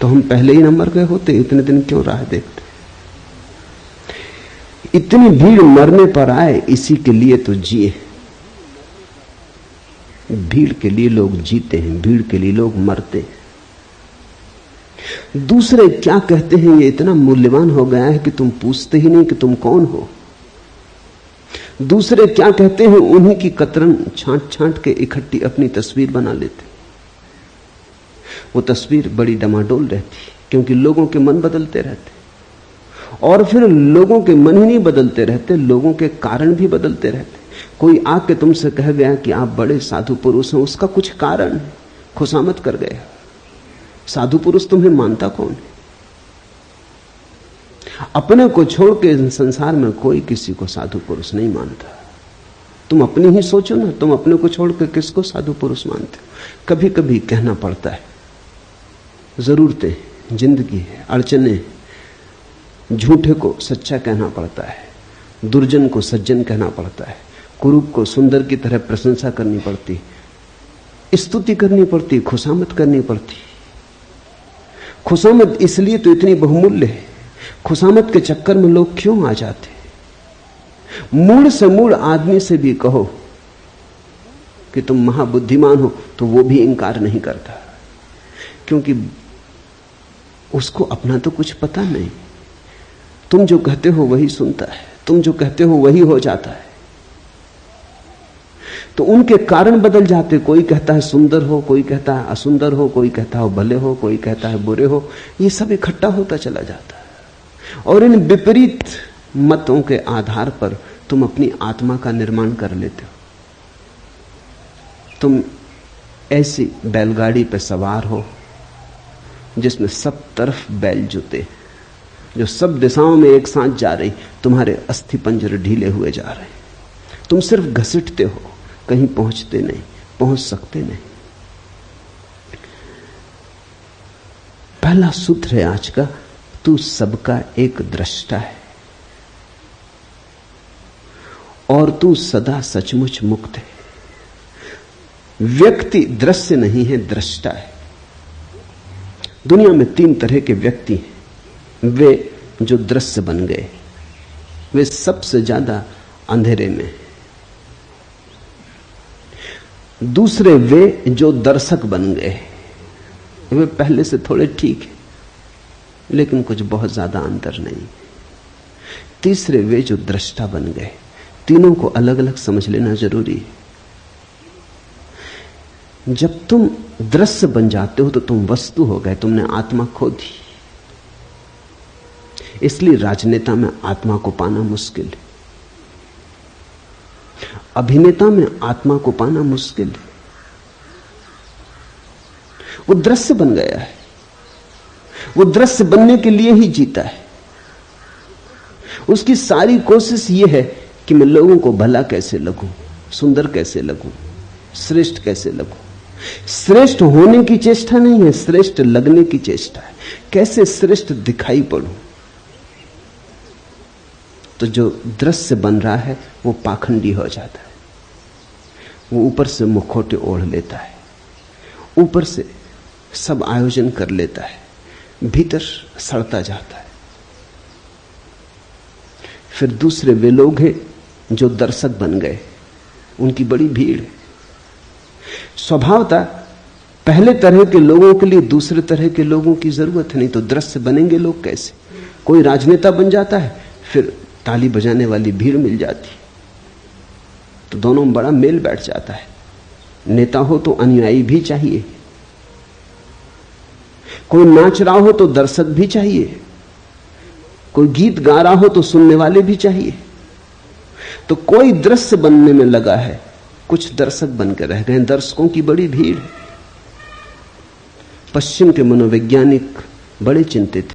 तो हम पहले ही न मर गए होते, इतने दिन क्यों राह देखते? इतनी भीड़ मरने पर आए, इसी के लिए तो जिए। भीड़ के लिए लोग जीते हैं, भीड़ के लिए लोग मरते हैं। दूसरे क्या कहते हैं ये इतना मूल्यवान हो गया है कि तुम पूछते ही नहीं कि तुम कौन हो। दूसरे क्या कहते हैं उन्हीं की कतरन छांट छांट के इकट्ठी अपनी तस्वीर बना लेते। वो तस्वीर बड़ी डमाडोल रहती, क्योंकि लोगों के मन बदलते रहते, और फिर लोगों के मन ही नहीं बदलते रहते, लोगों के कारण भी बदलते रहते। कोई आके तुमसे कह गया कि आप बड़े साधु पुरुष हैं, उसका कुछ कारण है, खुशामद कर गया। साधु पुरुष तुम्हें मानता कौन है? अपने को छोड़ के संसार में कोई किसी को साधु पुरुष नहीं मानता। तुम अपनी ही सोचो ना, तुम अपने को छोड़ के किसको साधु पुरुष मानते हो? कभी कभी कहना पड़ता है, जरूरतें, जिंदगी है, अड़चने, झूठे को सच्चा कहना पड़ता है, दुर्जन को सज्जन कहना पड़ता है, कुरूप को सुंदर की तरह प्रशंसा करनी पड़ती, स्तुति करनी पड़ती, खुशामद करनी पड़ती। खुशामद इसलिए तो इतनी बहुमूल्य है। खुशामद के चक्कर में लोग क्यों आ जाते? मूड से मूड आदमी से भी कहो कि तुम महाबुद्धिमान हो तो वो भी इंकार नहीं करता, क्योंकि उसको अपना तो कुछ पता नहीं। तुम जो कहते हो वही सुनता है, तुम जो कहते हो वही हो जाता है। तो उनके कारण बदल जाते। कोई कहता है सुंदर हो, कोई कहता है असुंदर हो, कोई कहता है भले हो, कोई कहता है बुरे हो। ये सब इकट्ठा होता चला जाता है, और इन विपरीत मतों के आधार पर तुम अपनी आत्मा का निर्माण कर लेते हो। तुम ऐसी बैलगाड़ी पर सवार हो जिसमें सब तरफ बैल जुते, जो सब दिशाओं में एक साथ जा रही, तुम्हारे अस्थि पंजर ढीले हुए जा रहे। तुम सिर्फ घसीटते हो, कहीं पहुंचते नहीं, पहुंच सकते नहीं। पहला सूत्र है आज का, तू सबका एक दृष्टा है और तू सदा सचमुच मुक्त है। व्यक्ति दृश्य नहीं है, दृष्टा है। दुनिया में 3 तरह के व्यक्ति हैं। वे जो दृश्य बन गए, वे सबसे ज्यादा अंधेरे में। दूसरे वे जो दर्शक बन गए, वे पहले से थोड़े ठीक है लेकिन कुछ बहुत ज्यादा अंतर नहीं। तीसरे वे जो दृष्टा बन गए। तीनों को अलग अलग समझ लेना जरूरी है। जब तुम दृश्य बन जाते हो तो तुम वस्तु हो गए, तुमने आत्मा खो दी। इसलिए राजनेता में आत्मा को पाना मुश्किल है, अभिनेता में आत्मा को पाना मुश्किल है। वो दृश्य बन गया है, वो दृश्य बनने के लिए ही जीता है। उसकी सारी कोशिश ये है कि मैं लोगों को भला कैसे लगूं, सुंदर कैसे लगूं, श्रेष्ठ कैसे लगूं। श्रेष्ठ होने की चेष्टा नहीं है, श्रेष्ठ लगने की चेष्टा है। कैसे श्रेष्ठ दिखाई पड़ूं। तो जो दृश्य बन रहा है वो पाखंडी हो जाता है। वो ऊपर से मुखौटे ओढ़ लेता है, ऊपर से सब आयोजन कर लेता है, भीतर सड़ता जाता है। फिर दूसरे वे लोग हैं जो दर्शक बन गए, उनकी बड़ी भीड़ है। स्वभावतः पहले तरह के लोगों के लिए दूसरे तरह के लोगों की जरूरत नहीं, तो दृश्य बनेंगे लोग कैसे? कोई राजनेता बन जाता है, फिर ताली बजाने वाली भीड़ मिल जाती, तो दोनों में बड़ा मेल बैठ जाता है। नेता हो तो अनुयायी भी चाहिए, कोई नाच रहा हो तो दर्शक भी चाहिए, कोई गीत गा रहा हो तो सुनने वाले भी चाहिए। तो कोई दृश्य बनने में लगा है, कुछ दर्शक बनकर रह गए। दर्शकों की बड़ी भीड़ है। पश्चिम के मनोवैज्ञानिक बड़े चिंतित